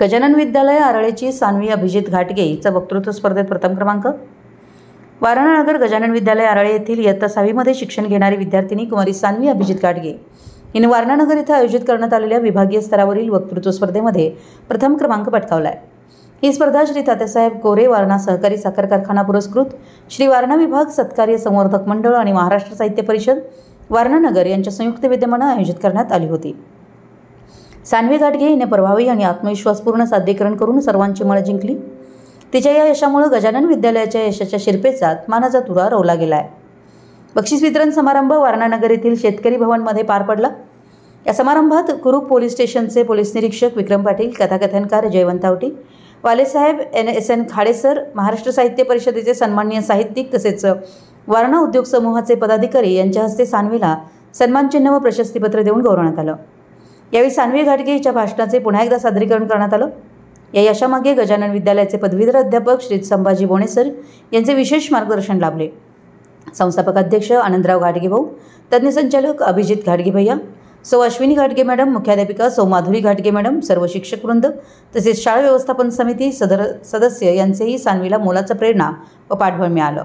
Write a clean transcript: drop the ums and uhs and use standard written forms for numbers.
गजानन विद्यालय आरळेची सान्वी अभिजित घाटगे हिचा वक्तृत्व स्पर्धेत प्रथम क्रमांक। वारणानगर गजानन विद्यालय आरळे येथील इयत्ता 6वीमध्ये शिक्षण घेणारी विद्यार्थिनी कुमारी सान्वी अभिजित घाटगे हिने वारणानगर येथे आयोजित करण्यात आलेल्या विभागीय स्तरावरील वक्तृत्व स्पर्धेमध्ये प्रथम क्रमांक पटकावला आहे। ही स्पर्धा श्री तात्यासाहेब गोरे वारणा सहकारी साखर कारखाना पुरस्कृत श्री वारणा विभाग सत्कार्य संवर्धक मंडळ आणि महाराष्ट्र साहित्य परिषद वारणानगर यांच्या संयुक्त विद्यमाने आयोजित करण्यात आली होती। सान्वी घाटगे हिने प्रभावी आणि आत्मविश्वासपूर्ण सादरीकरण करून सर्वांची मन जिंकली। तिच्या या यशामुळे गजानन विद्यालयाच्या यशाच्या शिरपेचात मानाचा तुरा रोवला गेला आहे। बक्षीस वितरण समारंभ वारणानगर येथील शेतकरी भवनमध्ये पार पडला। या समारंभात कुरूप पोलीस स्टेशनचे पोलीस निरीक्षक विक्रम पाटील, कथाकथनकार जयवंत आवटी, वालेसाहेब NSN खाडे सर, महाराष्ट्र साहित्य परिषदेचे सन्माननीय साहित्यिक तसेच वारणा उद्योग समूहाचे पदाधिकारी यांच्या हस्ते सान्वीला सन्मानचिन्ह व प्रशस्तीपत्र देऊन गौरवण्यात आलं। यावेळी सान्वी घाटगे हिच्या भाषणाचे पुन्हा एकदा सादरीकरण करण्यात आलं। या यशामागे गजानन विद्यालयाचे पदवीधर अध्यापक श्री संभाजी बोणे सर यांचे विशेष मार्गदर्शन लाभले। संस्थापक अध्यक्ष आनंदराव घाटगे भाऊ, तज्ञ संचालक अभिजित घाटगे भैया, सौ अश्विनी घाटगे मॅडम, मुख्याध्यापिका सौ माधुरी घाटगे मॅडम, सर्व शिक्षक वृंद तसेच शाळा व्यवस्थापन समिती सदस्य यांचेही सान्वीला मोलाचं प्रेरणा व पाठबळ मिळालं।